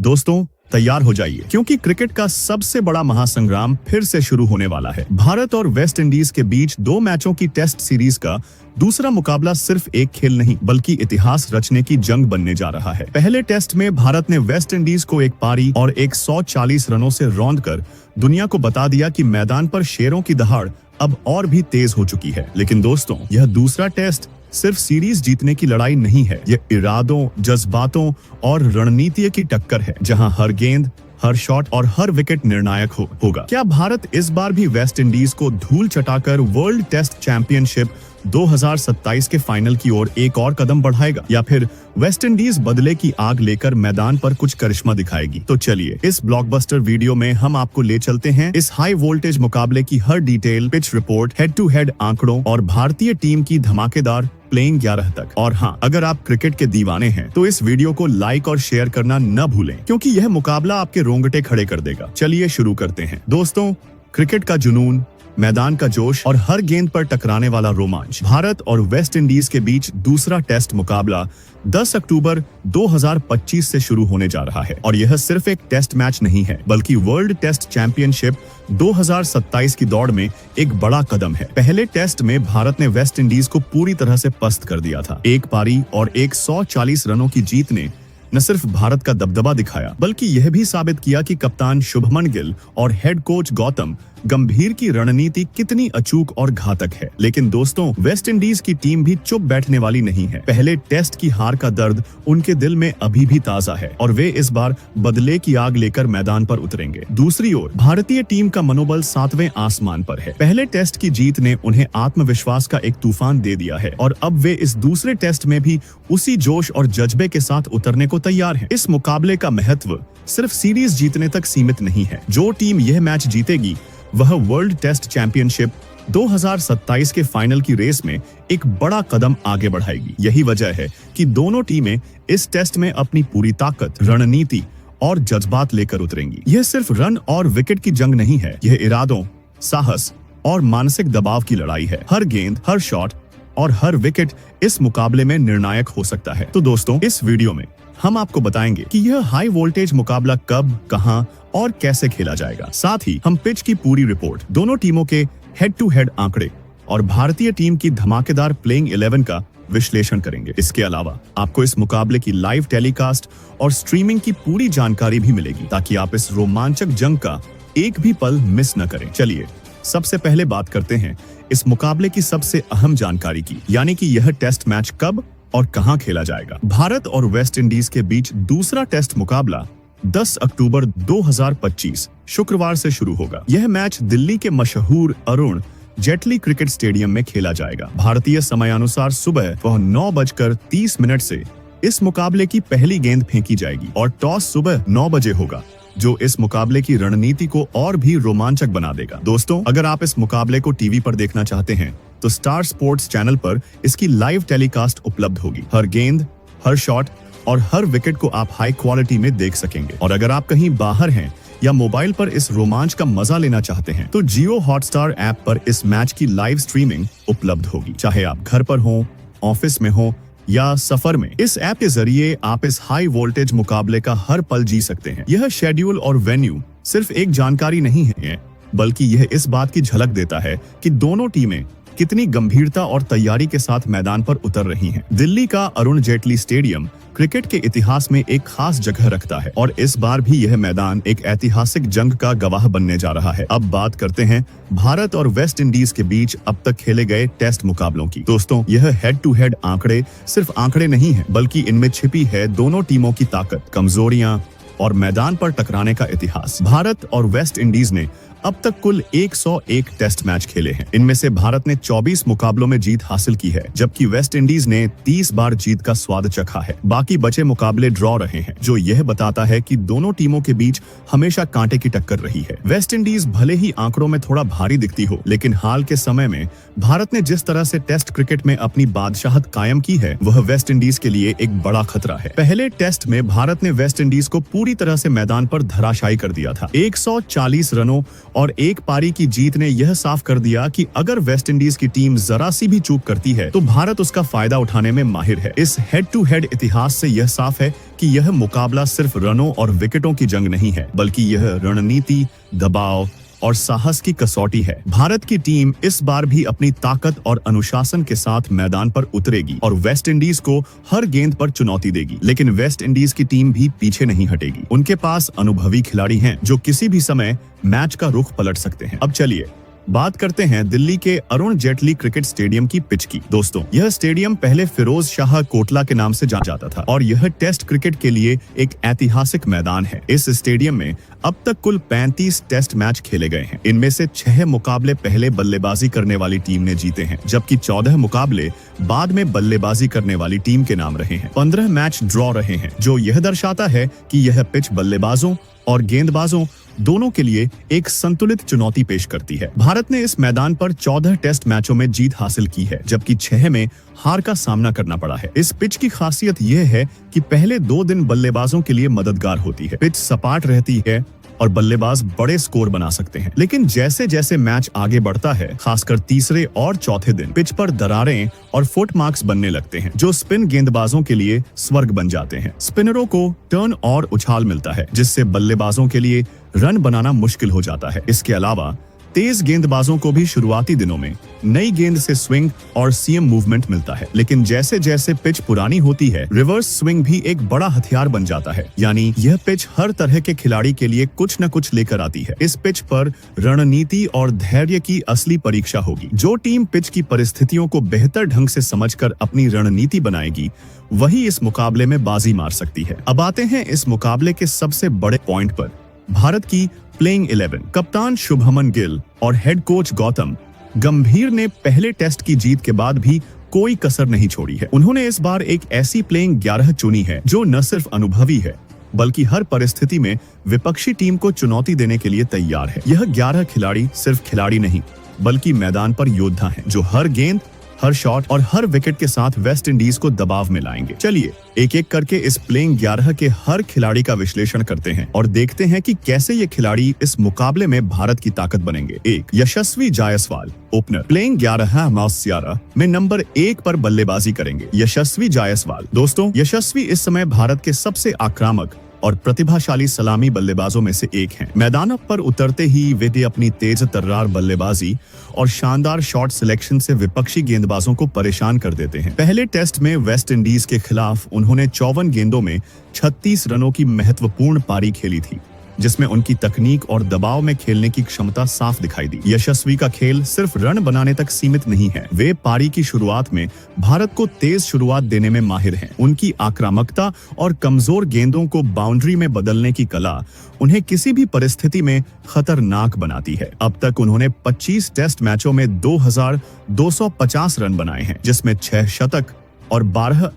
दोस्तों तैयार हो जाइए, क्योंकि क्रिकेट का सबसे बड़ा महासंग्राम फिर से शुरू होने वाला है। भारत और वेस्ट इंडीज के बीच 2 मैचों की टेस्ट सीरीज का दूसरा मुकाबला सिर्फ एक खेल नहीं बल्कि इतिहास रचने की जंग बनने जा रहा है। पहले टेस्ट में भारत ने वेस्ट इंडीज को एक पारी और 140 रनों से रौंदकर दुनिया को बता दिया कि मैदान पर शेरों की दहाड़ अब और भी तेज हो चुकी है। लेकिन दोस्तों, यह दूसरा टेस्ट सिर्फ सीरीज जीतने की लड़ाई नहीं है, यह इरादों, जज्बातों और रणनीति की टक्कर है, जहां हर गेंद, हर शॉट और हर विकेट निर्णायक होगा। क्या भारत इस बार भी वेस्ट इंडीज को धूल चटाकर वर्ल्ड टेस्ट चैंपियनशिप 2027 के फाइनल की ओर एक और कदम बढ़ाएगा, या फिर वेस्ट इंडीज बदले की आग लेकर मैदान पर कुछ करिश्मा दिखाएगी? तो चलिए इस ब्लॉकबस्टर वीडियो में हम आपको ले चलते हैं इस हाई वोल्टेज मुकाबले की हर detail, pitch report, head to head आंकड़ों और भारतीय टीम की धमाकेदार प्लेइंग 11 तक। और हाँ, अगर आप क्रिकेट के दीवाने हैं तो इस वीडियो को लाइक और शेयर करना न भूलें, क्योंकि यह मुकाबला आपके रोंगटे खड़े कर देगा। चलिए शुरू करते हैं। दोस्तों, क्रिकेट का जुनून, मैदान का जोश और हर गेंद पर टकराने वाला रोमांच। भारत और वेस्ट इंडीज के बीच दूसरा टेस्ट मुकाबला 10 अक्टूबर 2025 से शुरू होने जा रहा है, और यह सिर्फ एक टेस्ट मैच नहीं है बल्कि वर्ल्ड टेस्ट चैंपियनशिप 2027 की दौड़ में एक बड़ा कदम है। पहले टेस्ट में भारत ने वेस्ट इंडीज को पूरी तरह से पस्त कर दिया था। एक पारी और 140 रनों की जीत ने न सिर्फ भारत का दबदबा दिखाया बल्कि यह भी साबित किया कि कप्तान शुभमन गिल और हेड कोच गौतम गंभीर की रणनीति कितनी अचूक और घातक है। लेकिन दोस्तों, वेस्ट इंडीज की टीम भी चुप बैठने वाली नहीं है। पहले टेस्ट की हार का दर्द उनके दिल में अभी भी ताजा है और वे इस बार बदले की आग लेकर मैदान पर उतरेंगे। दूसरी ओर भारतीय टीम का मनोबल 7वें आसमान पर है। पहले टेस्ट की जीत ने उन्हें आत्मविश्वास का एक तूफान दे दिया है और अब वे इस दूसरे टेस्ट में भी उसी जोश और जज्बे के साथ उतरने को तैयार है। इस मुकाबले का महत्व सिर्फ सीरीज जीतने तक सीमित नहीं है। जो टीम यह मैच जीतेगी वह वर्ल्ड टेस्ट चैंपियनशिप 2027 के फाइनल की रेस में एक बड़ा कदम आगे बढ़ाएगी। यही वजह है कि दोनों टीमें इस टेस्ट में अपनी पूरी ताकत, रणनीति और जज्बात लेकर उतरेंगी। यह सिर्फ रन और विकेट की जंग नहीं है, यह इरादों, साहस और मानसिक दबाव की लड़ाई है। हर गेंद, हर शॉट और हर विकेट इस मुकाबले में निर्णायक हो सकता है। तो दोस्तों, इस वीडियो में हम आपको बताएंगे कि यह हाई वोल्टेज मुकाबला कब, कहां और कैसे खेला जाएगा। साथ ही हम पिच की पूरी रिपोर्ट, दोनों टीमों के हेड टू हेड आंकड़े और भारतीय टीम की धमाकेदार प्लेइंग 11 का विश्लेषण करेंगे। इसके अलावा आपको इस मुकाबले की लाइव टेलीकास्ट और स्ट्रीमिंग की पूरी जानकारी भी मिलेगी, ताकि आप इस रोमांचक जंग का एक भी पल मिस न करें। चलिए सबसे पहले बात करते हैं इस मुकाबले की सबसे अहम जानकारी की, यानी कि यह टेस्ट मैच कब और कहां खेला जाएगा। भारत और वेस्ट इंडीज के बीच दूसरा टेस्ट मुकाबला 10 अक्टूबर 2025 शुक्रवार से शुरू होगा। यह मैच दिल्ली के मशहूर अरुण जेटली क्रिकेट स्टेडियम में खेला जाएगा। भारतीय समयानुसार सुबह 9:30 से इस मुकाबले की पहली गेंद फेंकी जाएगी और टॉस सुबह 9 बजे होगा, जो इस मुकाबले की रणनीति को और भी रोमांचक बना देगा। दोस्तों, अगर आप इस मुकाबले को टीवी पर देखना चाहते हैं तो स्टार स्पोर्ट्स चैनल पर इसकी लाइव टेलीकास्ट उपलब्ध होगी। हर गेंद, हर शॉट और हर विकेट को आप हाई क्वालिटी में देख सकेंगे। और अगर आप कहीं बाहर हैं या मोबाइल पर इस रोमांच का मजा लेना चाहते हैं तो जियो हॉटस्टार ऐप पर इस मैच की लाइव स्ट्रीमिंग उपलब्ध होगी। चाहे आप घर पर हो, ऑफिस में हो या सफर में, इस ऐप के जरिए आप इस हाई वोल्टेज मुकाबले का हर पल जी सकते हैं। यह शेड्यूल और वेन्यू सिर्फ एक जानकारी नहीं है, बल्कि यह इस बात की झलक देता है कि दोनों टीमें कितनी गंभीरता और तैयारी के साथ मैदान पर उतर रही हैं। दिल्ली का अरुण जेटली स्टेडियम क्रिकेट के इतिहास में एक खास जगह रखता है और इस बार भी यह मैदान एक ऐतिहासिक जंग का गवाह बनने जा रहा है। अब बात करते हैं भारत और वेस्ट इंडीज के बीच अब तक खेले गए टेस्ट मुकाबलों की। दोस्तों, यह हेड टू हेड आंकड़े सिर्फ आंकड़े नहीं है, बल्कि इनमें छिपी है दोनों टीमों की ताकत, कमजोरियां और मैदान पर टकराने का इतिहास। भारत और वेस्ट इंडीज ने अब तक कुल 101 टेस्ट मैच खेले हैं। इनमें से भारत ने 24 मुकाबलों में जीत हासिल की है, जबकि वेस्ट इंडीज ने 30 बार जीत का स्वाद चखा है। बाकी बचे मुकाबले ड्रॉ रहे हैं, जो यह बताता है कि दोनों टीमों के बीच हमेशा कांटे की टक्कर रही है। वेस्ट इंडीज भले ही आंकड़ों में थोड़ा भारी दिखती हो, लेकिन हाल के समय में भारत ने जिस तरह से टेस्ट क्रिकेट में अपनी बादशाहत कायम की है, वह वेस्ट इंडीज के लिए एक बड़ा खतरा है। पहले टेस्ट में भारत ने वेस्ट इंडीज को पूरी पूरी तरह से मैदान पर धराशायी कर दिया था। 140 रनों और एक पारी की जीत ने यह साफ कर दिया कि अगर वेस्टइंडीज की टीम जरा सी भी चूक करती है तो भारत उसका फायदा उठाने में माहिर है। इस हेड टू हेड इतिहास से यह साफ है कि यह मुकाबला सिर्फ रनों और विकेटों की जंग नहीं है, बल्कि यह रणनीति, दबाव और साहस की कसौटी है। भारत की टीम इस बार भी अपनी ताकत और अनुशासन के साथ मैदान पर उतरेगी और वेस्टइंडीज को हर गेंद पर चुनौती देगी। लेकिन वेस्टइंडीज की टीम भी पीछे नहीं हटेगी। उनके पास अनुभवी खिलाड़ी हैं जो किसी भी समय मैच का रुख पलट सकते हैं। अब चलिए बात करते हैं दिल्ली के अरुण जेटली क्रिकेट स्टेडियम की पिच की। दोस्तों, यह स्टेडियम पहले फिरोज शाह कोटला के नाम से जाना जाता था और यह टेस्ट क्रिकेट के लिए एक ऐतिहासिक मैदान है। इस स्टेडियम में अब तक कुल 35 टेस्ट मैच खेले गए हैं। इनमें से 6 मुकाबले पहले बल्लेबाजी करने वाली टीम ने जीते हैं, जबकि 14 मुकाबले बाद में बल्लेबाजी करने वाली टीम के नाम रहे हैं। 15 मैच ड्रॉ रहे हैं, जो यह दर्शाता है कि यह पिच बल्लेबाजों और गेंदबाजों दोनों के लिए एक संतुलित चुनौती पेश करती है। भारत ने इस मैदान पर 14 टेस्ट मैचों में जीत हासिल की है, जबकि 6 में हार का सामना करना पड़ा है। इस पिच की खासियत यह है कि पहले 2 दिन बल्लेबाजों के लिए मददगार होती है। पिच सपाट रहती है और बल्लेबाज बड़े स्कोर बना सकते हैं। लेकिन जैसे जैसे मैच आगे बढ़ता है, खासकर तीसरे और चौथे दिन, पिच पर दरारें और फुट मार्क्स बनने लगते हैं, जो स्पिन गेंदबाजों के लिए स्वर्ग बन जाते हैं। स्पिनरों को टर्न और उछाल मिलता है, जिससे बल्लेबाजों के लिए रन बनाना मुश्किल हो जाता है। इसके अलावा तेज गेंदबाजों को भी शुरुआती दिनों में नई गेंद से स्विंग और सीएम मूवमेंट मिलता है। लेकिन जैसे जैसे पिच पुरानी होती है, रिवर्स स्विंग भी एक बड़ा हथियार बन जाता है। यानी यह पिच हर तरह के खिलाड़ी के लिए कुछ न कुछ लेकर आती है। इस पिच पर रणनीति और धैर्य की असली परीक्षा होगी। जो टीम पिच की परिस्थितियों को बेहतर ढंग से समझकर अपनी रणनीति बनाएगी, वही इस मुकाबले में बाजी मार सकती है। अब आते हैं इस मुकाबले के सबसे बड़े पॉइंट पर, भारत की प्लेइंग 11। कप्तान शुभमन गिल और हेड कोच गौतम गंभीर ने पहले टेस्ट की जीत के बाद भी कोई कसर नहीं छोड़ी है। उन्होंने इस बार एक ऐसी प्लेइंग 11 चुनी है जो न सिर्फ अनुभवी है, बल्कि हर परिस्थिति में विपक्षी टीम को चुनौती देने के लिए तैयार है। यह 11 खिलाड़ी सिर्फ खिलाड़ी नहीं, बल्कि मैदान पर योद्धा हैं, जो हर गेंद, हर शॉट और हर विकेट के साथ वेस्टइंडीज को दबाव में लाएंगे। चलिए एक एक करके इस प्लेइंग 11 के हर खिलाड़ी का विश्लेषण करते हैं और देखते हैं कि कैसे ये खिलाड़ी इस मुकाबले में भारत की ताकत बनेंगे। 1. यशस्वी जायसवाल, ओपनर। प्लेइंग 11 में नंबर 1 पर बल्लेबाजी करेंगे यशस्वी जायसवाल। दोस्तों, यशस्वी इस समय भारत के सबसे आक्रामक और प्रतिभाशाली सलामी बल्लेबाजों में से एक हैं। मैदान पर उतरते ही वे अपनी तेज तर्रार बल्लेबाजी और शानदार शॉट सिलेक्शन से विपक्षी गेंदबाजों को परेशान कर देते हैं। पहले टेस्ट में वेस्टइंडीज के खिलाफ उन्होंने 54 गेंदों में 36 रनों की महत्वपूर्ण पारी खेली थी, जिसमें उनकी तकनीक और दबाव में खेलने की क्षमता साफ दिखाई दी। यशस्वी का खेल सिर्फ रन बनाने तक सीमित नहीं है। वे पारी की शुरुआत में भारत को तेज शुरुआत देने में माहिर हैं। उनकी आक्रामकता और कमजोर गेंदों को बाउंड्री में बदलने की कला उन्हें किसी भी परिस्थिति में खतरनाक बनाती है। अब तक उन्होंने 25 टेस्ट मैचों में 2250 रन बनाए हैं, जिसमें 6 शतक और 12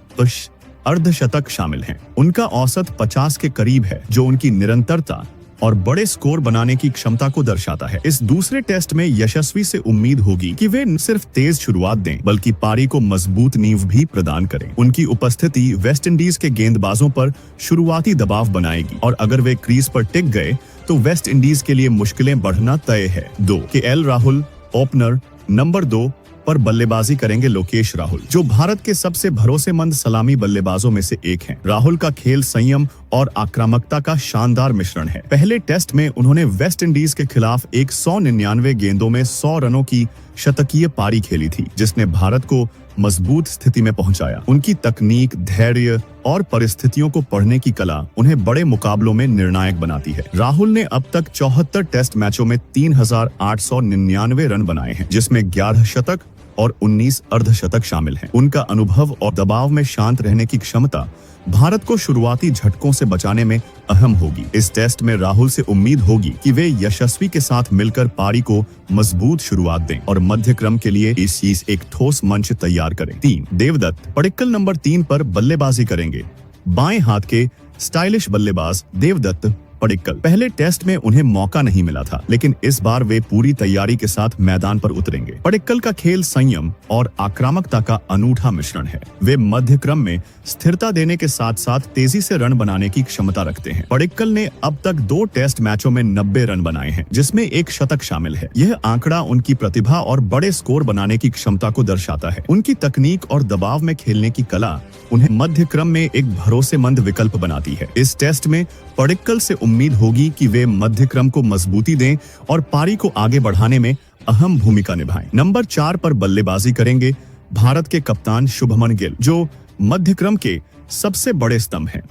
अर्धशतक शामिल हैं। उनका औसत 50 के करीब है, जो उनकी निरंतरता और बड़े स्कोर बनाने की क्षमता को दर्शाता है। इस दूसरे टेस्ट में यशस्वी से उम्मीद होगी कि वे न सिर्फ तेज शुरुआत दें, बल्कि पारी को मजबूत नींव भी प्रदान करें। उनकी उपस्थिति वेस्टइंडीज के गेंदबाजों पर शुरुआती दबाव बनाएगी और अगर वे क्रीज पर टिक गए तो वेस्टइंडीज के लिए मुश्किलें बढ़ना तय है। 2. KL Rahul, opener. नंबर 2 पर बल्लेबाजी करेंगे लोकेश राहुल, जो भारत के सबसे भरोसेमंद सलामी बल्लेबाजों में से एक हैं। राहुल का खेल संयम और आक्रामकता का शानदार मिश्रण है। पहले टेस्ट में उन्होंने वेस्टइंडीज के खिलाफ 199 गेंदों में 100 रनों की शतकीय पारी खेली थी, जिसने भारत को मजबूत स्थिति में पहुंचाया। उनकी तकनीक, धैर्य और परिस्थितियों को पढ़ने की कला उन्हें बड़े मुकाबलों में निर्णायक बनाती है। राहुल ने अब तक 74 टेस्ट मैचों में 3899 रन बनाए हैं, जिसमें 11 शतक और 19 अर्धशतक शामिल हैं। उनका अनुभव और दबाव में शांत रहने की क्षमता भारत को शुरुआती झटकों से बचाने में अहम होगी। इस टेस्ट में राहुल से उम्मीद होगी कि वे यशस्वी के साथ मिलकर पारी को मजबूत शुरुआत दें और मध्य क्रम के लिए इस चीज एक ठोस मंच तैयार करें। 3. देवदत्त, पडिक्कल। नंबर 3 पर बल्लेबाजी करेंगे बाएं हाथ के स्टाइलिश बल्लेबाज देवदत्त पडिक्कल। पहले टेस्ट में उन्हें मौका नहीं मिला था, लेकिन इस बार वे पूरी तैयारी के साथ मैदान पर उतरेंगे। पडिक्कल का खेल संयम और आक्रामकता का अनूठा मिश्रण है। वे मध्य क्रम में स्थिरता देने के साथ साथ तेजी से रन बनाने की क्षमता रखते हैं। पडिक्कल ने अब तक 2 टेस्ट मैचों में 90 रन बनाए हैं, जिसमें एक शतक शामिल है। यह आंकड़ा उनकी प्रतिभा और बड़े स्कोर बनाने की क्षमता को दर्शाता है। उनकी तकनीक और दबाव में खेलने की कला उन्हें मध्य क्रम में एक भरोसेमंद विकल्प बनाती है। इस टेस्ट में पडिक्कल से उम्मीद होगी कि वे मध्य क्रम को मजबूती दें और पारी को आगे बढ़ाने में अहम भूमिका निभाएं। नंबर 4 पर बल्लेबाजी करेंगे भारत के कप्तान शुभमन गिल, जो मध्य क्रम के सबसे बड़े स्तंभ हैं।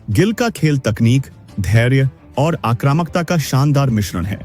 गिल का खेल तकनीक, धैर्य और आक्रामकता का शानदार मिश्रण है।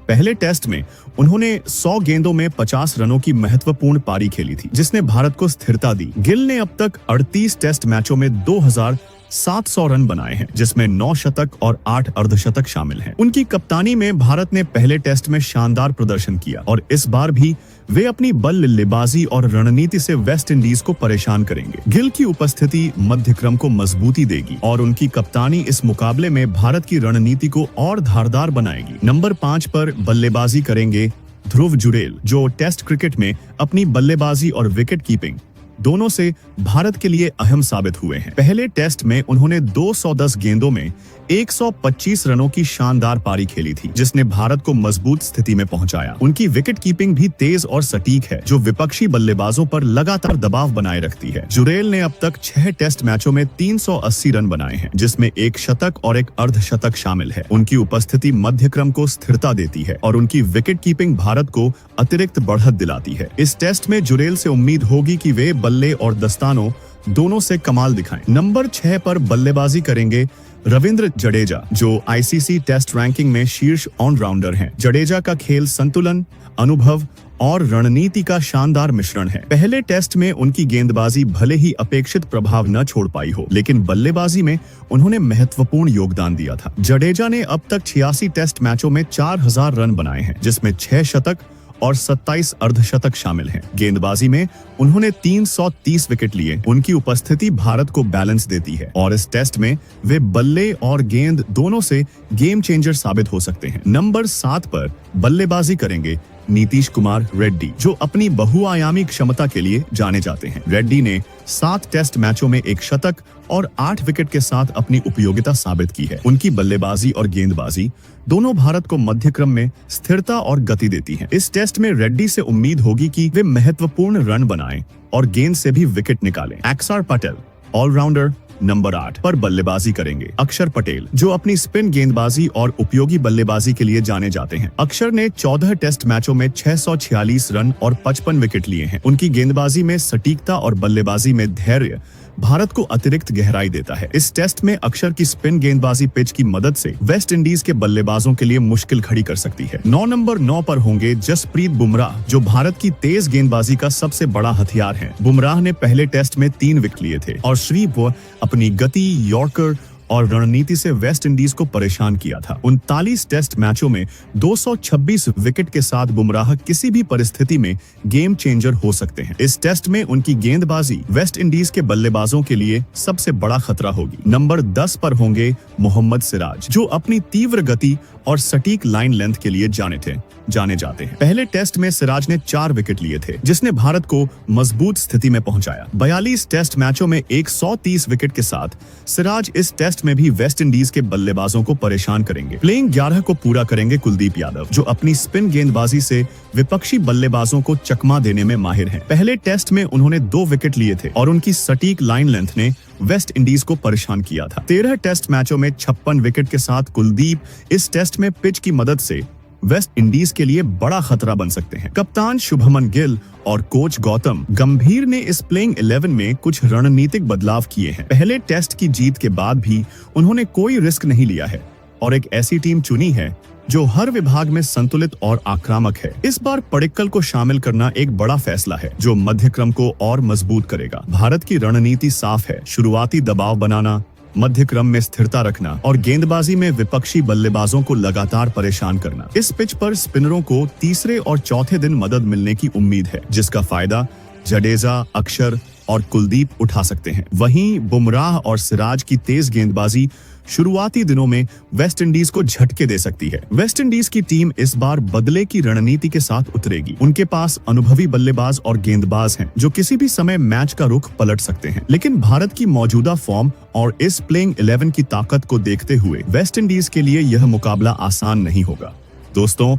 पहले टेस्ट में उन्होंने 100 गेंदों में 50 रनों की महत्वपूर्ण पारी खेली थी, जिसने भारत को स्थिरता दी। गिल ने अब तक 38 टेस्ट मैचों में 2700 रन बनाए हैं, जिसमें 9 शतक और 8 अर्धशतक शामिल हैं। उनकी कप्तानी में भारत ने पहले टेस्ट में शानदार प्रदर्शन किया और इस बार भी वे अपनी बल्लेबाजी और रणनीति से वेस्ट इंडीज को परेशान करेंगे। गिल की उपस्थिति मध्य क्रम को मजबूती देगी और उनकी कप्तानी इस मुकाबले में भारत की रणनीति को और धारदार बनाएगी। नंबर 5 पर बल्लेबाजी करेंगे ध्रुव जुरेल, जो टेस्ट क्रिकेट में अपनी बल्लेबाजी और विकेट कीपिंग दोनों से भारत के लिए अहम साबित हुए हैं। पहले टेस्ट में उन्होंने 210 गेंदों में 125 रनों की शानदार पारी खेली थी, जिसने भारत को मजबूत स्थिति में पहुंचाया। उनकी विकेट कीपिंग भी तेज और सटीक है, जो विपक्षी बल्लेबाजों पर लगातार दबाव बनाए रखती है। जुरेल ने अब तक 6 टेस्ट मैचों में 380 रन बनाए हैं, जिसमें एक शतक और एक अर्धशतक शामिल है। उनकी उपस्थिति मध्य क्रम को स्थिरता देती है और उनकी विकेट कीपिंग भारत को अतिरिक्त बढ़त दिलाती है। इस टेस्ट में जुरेल से उम्मीद होगी कि वे बल्ले और दस्तानों दोनों से कमाल दिखाएं। नंबर 6 पर बल्लेबाजी करेंगे रविंद्र जडेजा, जो आईसीसी टेस्ट रैंकिंग में शीर्ष ऑलराउंडर हैं। जडेजा का खेल संतुलन, अनुभव और रणनीति का शानदार मिश्रण है। पहले टेस्ट में उनकी गेंदबाजी भले ही अपेक्षित प्रभाव न छोड़ पाई हो, लेकिन बल्लेबाजी में उन्होंने महत्वपूर्ण योगदान दिया था। जडेजा ने अब तक 86 टेस्ट मैचों में 4000 रन बनाए हैं, जिसमें 6 शतक और 27 अर्धशतक शामिल हैं। गेंदबाजी में उन्होंने 330 विकेट लिए। उनकी उपस्थिति भारत को बैलेंस देती है और इस टेस्ट में वे बल्ले और गेंद दोनों से गेम चेंजर साबित हो सकते हैं। नंबर 7 पर बल्लेबाजी करेंगे नीतीश कुमार रेड्डी, जो अपनी बहुआयामी क्षमता के लिए जाने जाते हैं। रेड्डी ने 7 टेस्ट मैचों में 1 शतक और 8 विकेट के साथ अपनी उपयोगिता साबित की है। उनकी बल्लेबाजी और गेंदबाजी दोनों भारत को मध्य क्रम में स्थिरता और गति देती हैं। इस टेस्ट में रेड्डी से उम्मीद होगी कि वे महत्वपूर्ण रन बनाएं और गेंद से भी विकेट निकालें। अक्षर पटेल ऑलराउंडर नंबर 8 पर बल्लेबाजी करेंगे। अक्षर पटेल, जो अपनी स्पिन गेंदबाजी और उपयोगी बल्लेबाजी के लिए जाने जाते हैं। अक्षर ने 14 टेस्ट मैचों में 646 रन और 55 विकेट लिए हैं। उनकी गेंदबाजी में सटीकता और बल्लेबाजी में धैर्य भारत को अतिरिक्त गहराई देता है। इस टेस्ट में अक्षर की स्पिन गेंदबाजी पिच की मदद से वेस्ट इंडीज के बल्लेबाजों के लिए मुश्किल खड़ी कर सकती है। नंबर 9 पर होंगे जसप्रीत बुमराह, जो भारत की तेज गेंदबाजी का सबसे बड़ा हथियार है। बुमराह ने पहले टेस्ट में 3 विकेट लिए थे और श्रीप अपनी गति, यॉर्कर और रणनीति से वेस्ट इंडीज को परेशान किया था। 39 टेस्ट मैचों में 226 विकेट के साथ बुमराह किसी भी परिस्थिति में गेम चेंजर हो सकते हैं। इस टेस्ट में उनकी गेंदबाजी वेस्ट इंडीज के बल्लेबाजों के लिए सबसे बड़ा खतरा होगी। नंबर 10 पर होंगे मोहम्मद सिराज, जो अपनी तीव्र गति और सटीक लाइन लेंथ के लिए जाने जाते हैं। पहले टेस्ट में सिराज ने 4 विकेट लिए थे, जिसने भारत को मजबूत स्थिति में पहुंचाया। 42 टेस्ट मैचों में 130 विकेट के साथ सिराज इस टेस्ट में भी वेस्ट इंडीज के बल्लेबाजों को परेशान करेंगे। प्लेइंग 11 को पूरा करेंगे कुलदीप यादव, जो अपनी स्पिन गेंदबाजी से विपक्षी बल्लेबाजों को चकमा देने में माहिर हैं। पहले टेस्ट में उन्होंने 2 विकेट लिए थे और उनकी सटीक लाइन लेंथ ने वेस्ट इंडीज को परेशान किया था। 13 टेस्ट मैचों में 56 विकेट के साथ कुलदीप इस टेस्ट में पिच की मदद से वेस्ट इंडीज के लिए बड़ा खतरा बन सकते हैं। कप्तान शुभमन गिल और कोच गौतम गंभीर ने इस प्लेइंग 11 में कुछ रणनीतिक बदलाव किए हैं। पहले टेस्ट की जीत के बाद भी उन्होंने कोई रिस्क नहीं लिया है और एक ऐसी टीम चुनी है जो हर विभाग में संतुलित और आक्रामक है। इस बार पडिक्कल को शामिल करना एक बड़ा फैसला है, जो मध्य क्रम को और मजबूत करेगा। भारत की रणनीति साफ है: शुरुआती दबाव बनाना, मध्य क्रम में स्थिरता रखना और गेंदबाजी में विपक्षी बल्लेबाजों को लगातार परेशान करना। इस पिच पर स्पिनरों को तीसरे और चौथे दिन मदद मिलने की उम्मीद है, जिसका फायदा जडेजा, अक्षर और कुलदीप उठा सकते हैं। वहीं बुमराह और सिराज की तेज गेंदबाजी शुरुआती दिनों में वेस्ट इंडीज को झटके दे सकती है। वेस्ट इंडीज की टीम इस बार बदले की रणनीति के साथ उतरेगी। उनके पास अनुभवी बल्लेबाज और गेंदबाज हैं जो किसी भी समय मैच का रुख पलट सकते हैं। लेकिन भारत की मौजूदा फॉर्म और इस प्लेइंग 11 की ताकत को देखते हुए वेस्ट इंडीज के लिए यह मुकाबला आसान नहीं होगा। दोस्तों,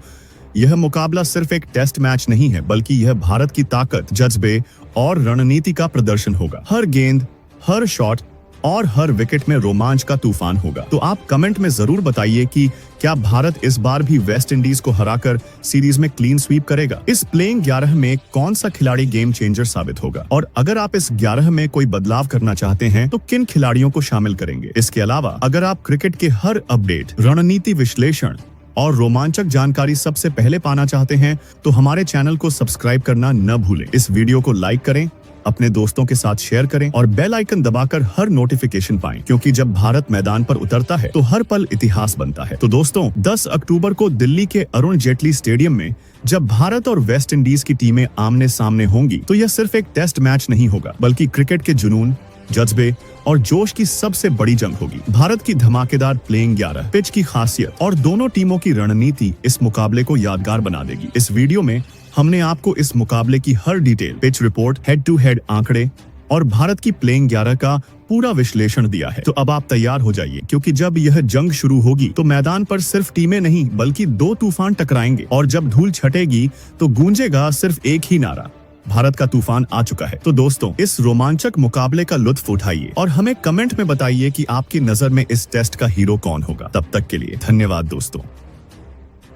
यह मुकाबला सिर्फ एक टेस्ट मैच नहीं है, बल्कि यह भारत की ताकत, जज्बे और रणनीति का प्रदर्शन होगा। हर गेंद, हर शॉट और हर विकेट में रोमांच का तूफान होगा। तो आप कमेंट में जरूर बताइए कि क्या भारत इस बार भी वेस्ट इंडीज को हराकर सीरीज में क्लीन स्वीप करेगा। इस प्लेइंग 11 में कौन सा खिलाड़ी गेम चेंजर साबित होगा, और अगर आप इस 11 में कोई बदलाव करना चाहते हैं तो किन खिलाड़ियों को शामिल करेंगे। इसके अलावा अगर आप क्रिकेट के हर अपडेट, रणनीति विश्लेषण और रोमांचक जानकारी सबसे पहले पाना चाहते हैं तो हमारे चैनल को सब्सक्राइब करना न भूलें। इस वीडियो को लाइक करें, अपने दोस्तों के साथ शेयर करें और बेल आइकन दबाकर हर नोटिफिकेशन पाएं, क्योंकि जब भारत मैदान पर उतरता है तो हर पल इतिहास बनता है। तो दोस्तों, 10 अक्टूबर को दिल्ली के अरुण जेटली स्टेडियम में जब भारत और वेस्ट इंडीज की टीमें आमने सामने होंगी तो यह सिर्फ एक टेस्ट मैच नहीं होगा, बल्कि क्रिकेट के जुनून, जज्बे और जोश की सबसे बड़ी जंग होगी। भारत की धमाकेदार प्लेइंग 11, पिच की खासियत और दोनों टीमों की रणनीति इस मुकाबले को यादगार बना देगी। इस वीडियो में हमने आपको इस मुकाबले की हर detail, pitch report, head to head आंकड़े और भारत की प्लेइंग 11 का पूरा विश्लेषण दिया है। तो अब आप तैयार हो जाइए, क्योंकि जब यह जंग शुरू होगी तो मैदान पर सिर्फ टीमें नहीं बल्कि 2 तूफान टकराएंगे, और जब धूल छटेगी तो गूंजेगा सिर्फ एक ही नारा, भारत का तूफान आ चुका है। तो दोस्तों, इस रोमांचक मुकाबले का लुत्फ उठाइए और हमें कमेंट में बताइए कि आपकी नजर में इस टेस्ट का हीरो कौन होगा। तब तक के लिए धन्यवाद दोस्तों।